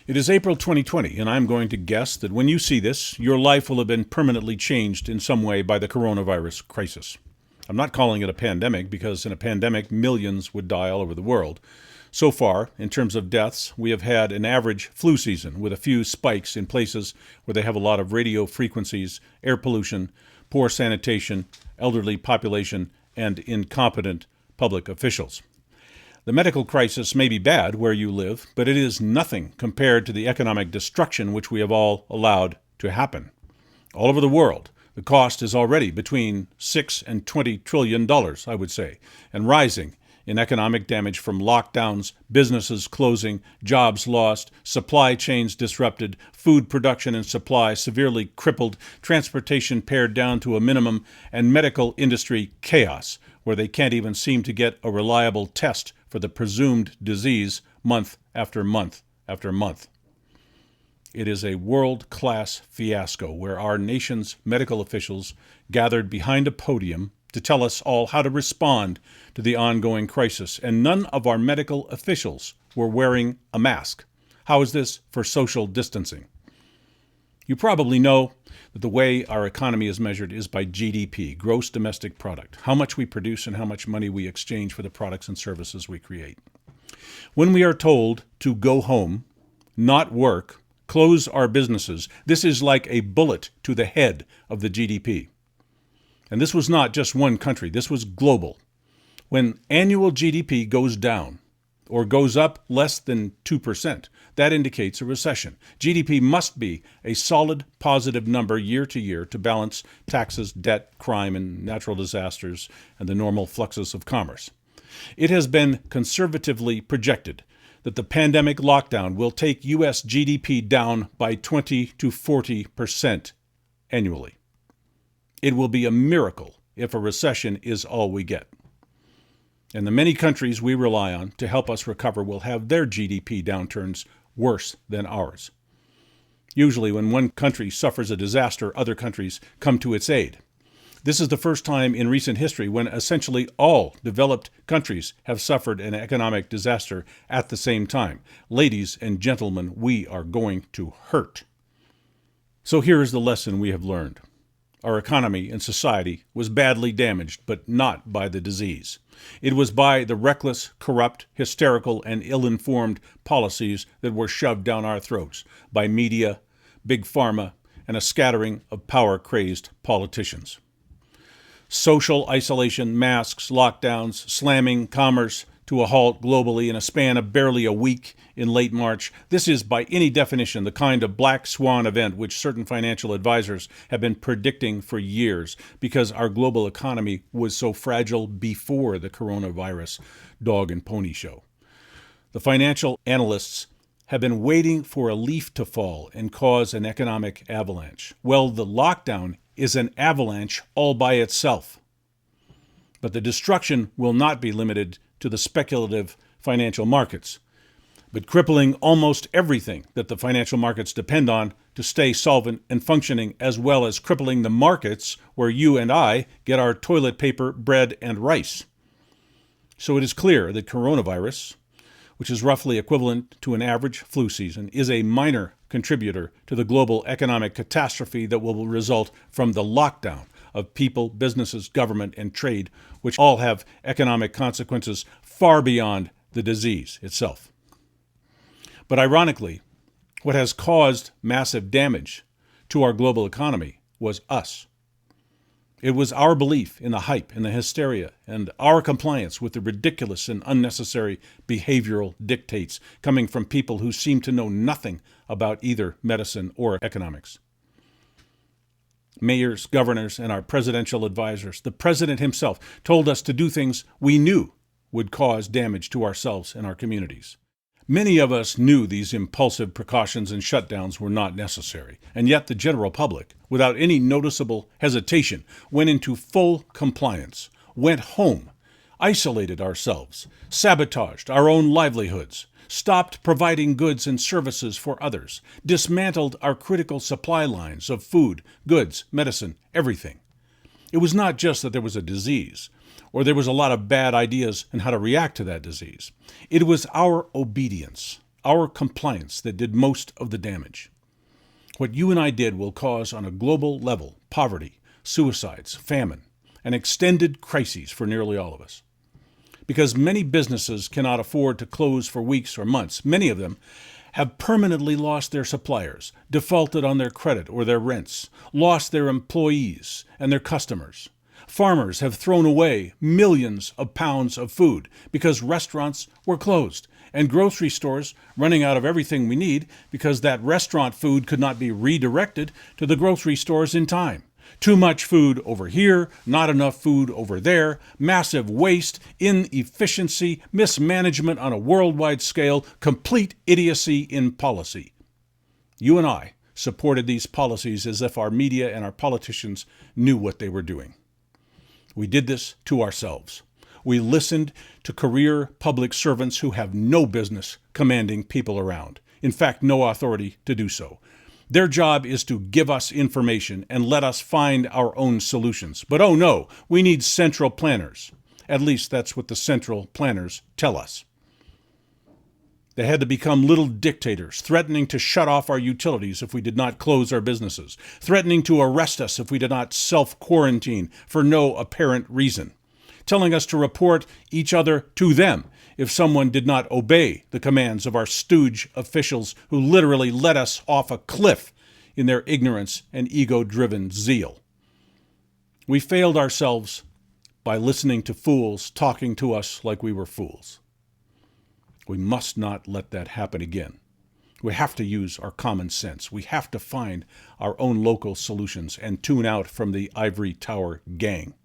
It is April 2020, and I'm going to guess that when you see this, your life will have been permanently changed in some way by the coronavirus crisis. I'm not calling it a pandemic because in a pandemic, millions would die all over the world. So far, in terms of deaths, we have had an average flu season with a few spikes in places where they have a lot of radio frequencies, air pollution, poor sanitation, elderly population, and incompetent public officials. The medical crisis may be bad where you live, but it is nothing compared to the economic destruction which we have all allowed to happen. All over the world, the cost is already between $6 and $20 trillion, I would say, and rising in economic damage from lockdowns, businesses closing, jobs lost, supply chains disrupted, food production and supply severely crippled, transportation pared down to a minimum, and medical industry chaos, where they can't even seem to get a reliable test for the presumed disease month after month after month. It is a world-class fiasco where our nation's medical officials gathered behind a podium to tell us all how to respond to the ongoing crisis, and none of our medical officials were wearing a mask. How is this for social distancing? You probably know that the way our economy is measured is by GDP, gross domestic product, how much we produce and how much money we exchange for the products and services we create. When we are told to go home, not work, close our businesses, this is like a bullet to the head of the GDP. And this was not just one country, this was global. When annual GDP goes down or goes up less than 2%, that indicates a recession. GDP must be a solid positive number year to year to balance taxes, debt, crime, and natural disasters, and the normal fluxes of commerce. It has been conservatively projected that the pandemic lockdown will take U.S. GDP down by 20 to 40% annually. It will be a miracle if a recession is all we get. And the many countries we rely on to help us recover will have their GDP downturns worse than ours. Usually when one country suffers a disaster, other countries come to its aid. This is the first time in recent history when essentially all developed countries have suffered an economic disaster at the same time. Ladies and gentlemen, we are going to hurt. So here is the lesson we have learned. Our economy and society was badly damaged, but not by the disease. It was by the reckless, corrupt, hysterical, and ill-informed policies that were shoved down our throats by media, big pharma, and a scattering of power-crazed politicians. Social isolation, masks, lockdowns, slamming commerce to a halt globally in a span of barely a week in late March. This is, by any definition, the kind of black swan event which certain financial advisors have been predicting for years because our global economy was so fragile before the coronavirus dog and pony show. The financial analysts have been waiting for a leaf to fall and cause an economic avalanche. Well, the lockdown is an avalanche all by itself. But the destruction will not be limited to the speculative financial markets, but crippling almost everything that the financial markets depend on to stay solvent and functioning, as well as crippling the markets where you and I get our toilet paper, bread, and rice. So it is clear that coronavirus, which is roughly equivalent to an average flu season, is a minor contributor to the global economic catastrophe that will result from the lockdown of people, businesses, government, and trade, which all have economic consequences far beyond the disease itself. But ironically, what has caused massive damage to our global economy was us. It was our belief in the hype and the hysteria and our compliance with the ridiculous and unnecessary behavioral dictates coming from people who seem to know nothing about either medicine or economics. Mayors, governors, and our presidential advisors, the president himself, told us to do things we knew would cause damage to ourselves and our communities. Many of us knew these impulsive precautions and shutdowns were not necessary, and yet the general public, without any noticeable hesitation, went into full compliance, went home, isolated ourselves, sabotaged our own livelihoods, stopped providing goods and services for others, dismantled our critical supply lines of food, goods, medicine, everything. It was not just that there was a disease, or there was a lot of bad ideas on how to react to that disease. It was our obedience, our compliance that did most of the damage. What you and I did will cause on a global level poverty, suicides, famine, and extended crises for nearly all of us. Because many businesses cannot afford to close for weeks or months, many of them have permanently lost their suppliers, defaulted on their credit or their rents, lost their employees and their customers. Farmers have thrown away millions of pounds of food because restaurants were closed, and grocery stores running out of everything we need because that restaurant food could not be redirected to the grocery stores in time. Too much food over here, not enough food over there, massive waste, inefficiency, mismanagement on a worldwide scale, complete idiocy in policy. You and I supported these policies as if our media and our politicians knew what they were doing. We did this to ourselves. We listened to career public servants who have no business commanding people around. In fact, no authority to do so. Their job is to give us information and let us find our own solutions. But oh no, we need central planners. At least that's what the central planners tell us. They had to become little dictators, threatening to shut off our utilities if we did not close our businesses, threatening to arrest us if we did not self-quarantine for no apparent reason, telling us to report each other to them if someone did not obey the commands of our stooge officials who literally led us off a cliff in their ignorance and ego-driven zeal. We failed ourselves by listening to fools talking to us like we were fools. We must not let that happen again. We have to use our common sense. We have to find our own local solutions and tune out from the ivory tower gang.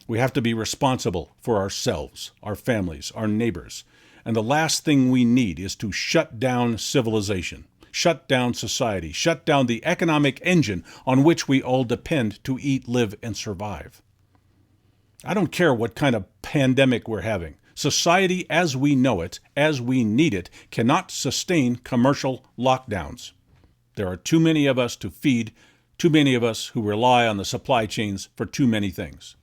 We have to be responsible for ourselves, our families, our neighbors. And the last thing we need is to shut down civilization, shut down society, shut down the economic engine on which we all depend to eat, live, and survive. I don't care what kind of pandemic we're having. Society as we know it, as we need it, cannot sustain commercial lockdowns. There are too many of us to feed, too many of us who rely on the supply chains for too many things.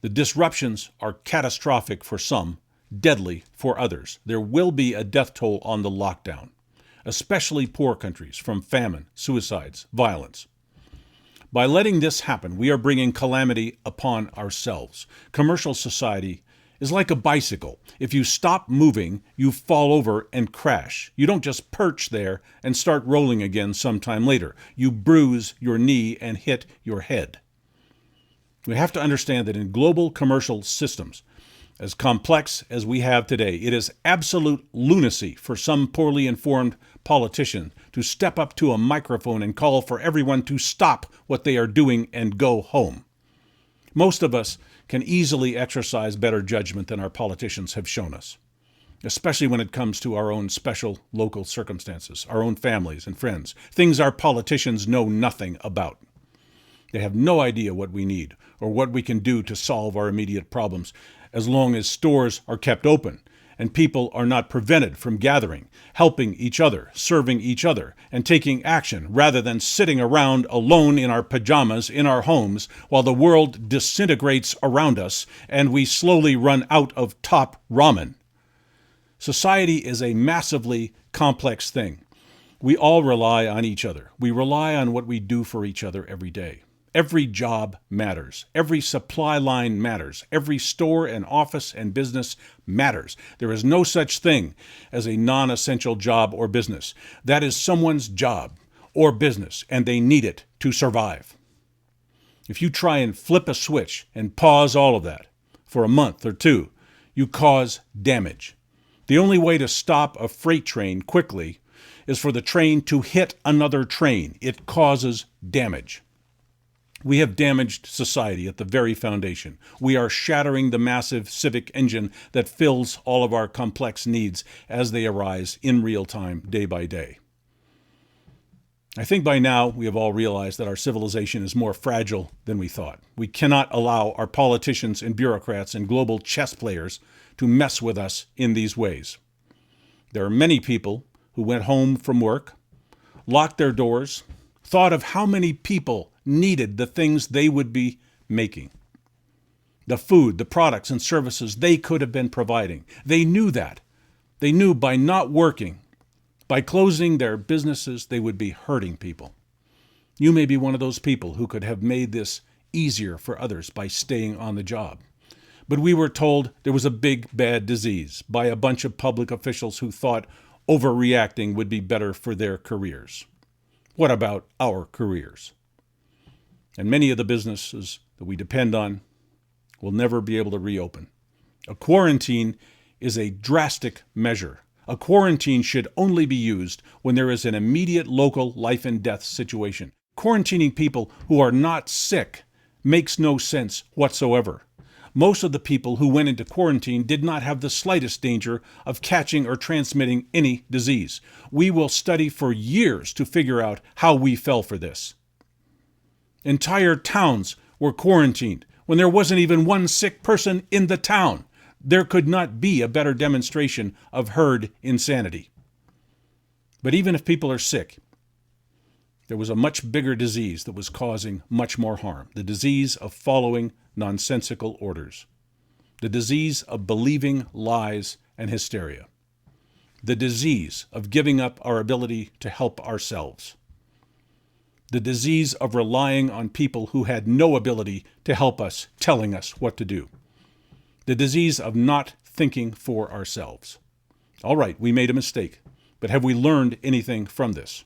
The disruptions are catastrophic for some, deadly for others. There will be a death toll on the lockdown, especially poor countries, from famine, suicides, violence. By letting this happen, we are bringing calamity upon ourselves. Commercial society is like a bicycle. If you stop moving, you fall over and crash. You don't just perch there and start rolling again sometime later. You bruise your knee and hit your head. We have to understand that in global commercial systems, as complex as we have today, it is absolute lunacy for some poorly informed politician to step up to a microphone and call for everyone to stop what they are doing and go home. Most of us can easily exercise better judgment than our politicians have shown us, especially when it comes to our own special local circumstances, our own families and friends, things our politicians know nothing about. They have no idea what we need or what we can do to solve our immediate problems as long as stores are kept open and people are not prevented from gathering, helping each other, serving each other, and taking action rather than sitting around alone in our pajamas in our homes while the world disintegrates around us and we slowly run out of top ramen. Society is a massively complex thing. We all rely on each other. We rely on what we do for each other every day. Every job matters. Every supply line matters. Every store and office and business matters. There is no such thing as a non-essential job or business. That is someone's job or business, and they need it to survive. If you try and flip a switch and pause all of that for a month or two, you cause damage. The only way to stop a freight train quickly is for the train to hit another train. It causes damage. We have damaged society at the very foundation. We are shattering the massive civic engine that fills all of our complex needs as they arise in real time, day by day. I think by now we have all realized that our civilization is more fragile than we thought. We cannot allow our politicians and bureaucrats and global chess players to mess with us in these ways. There are many people who went home from work, locked their doors, thought of how many people needed the things they would be making, the food, the products and services they could have been providing. They knew that. They knew by not working By closing their businesses, they would be hurting people. You may be one of those people who could have made this easier for others by staying on the job. But we were told there was a big, bad disease by a bunch of public officials who thought overreacting would be better for their careers. What about our careers? And many of the businesses that we depend on will never be able to reopen. A quarantine is a drastic measure. A quarantine should only be used when there is an immediate local life and death situation. Quarantining people who are not sick makes no sense whatsoever. Most of the people who went into quarantine did not have the slightest danger of catching or transmitting any disease. We will study for years to figure out how we fell for this. Entire towns were quarantined when there wasn't even one sick person in the town. There could not be a better demonstration of herd insanity. But even if people are sick, there was a much bigger disease that was causing much more harm. The disease of following nonsensical orders. The disease of believing lies and hysteria. The disease of giving up our ability to help ourselves. The disease of relying on people who had no ability to help us, telling us what to do. The disease of not thinking for ourselves. All right, we made a mistake, but have we learned anything from this?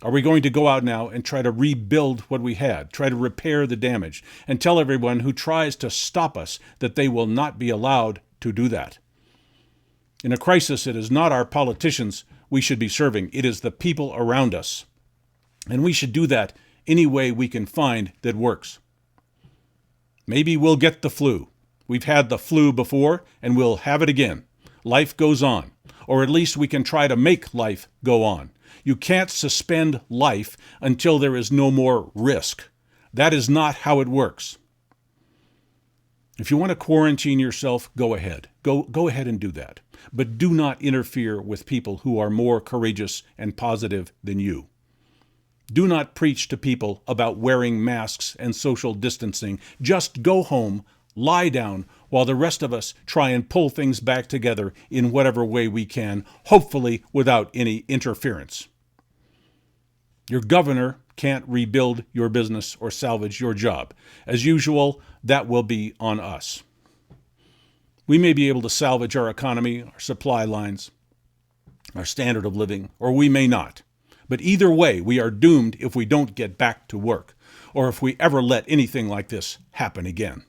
Are we going to go out now and try to rebuild what we had, try to repair the damage, and tell everyone who tries to stop us that they will not be allowed to do that? In a crisis, it is not our politicians we should be serving. It is the people around us. And we should do that any way we can find that works. Maybe we'll get the flu. We've had the flu before, and we'll have it again. Life goes on. Or at least we can try to make life go on. You can't suspend life until there is no more risk. That is not how it works. If you want to quarantine yourself, go ahead. Go ahead and do that. But do not interfere with people who are more courageous and positive than you. Do not preach to people about wearing masks and social distancing. Just go home, lie down, while the rest of us try and pull things back together in whatever way we can, hopefully without any interference. Your governor can't rebuild your business or salvage your job. As usual, that will be on us. We may be able to salvage our economy, our supply lines, our standard of living, or we may not. But either way, we are doomed if we don't get back to work, or if we ever let anything like this happen again.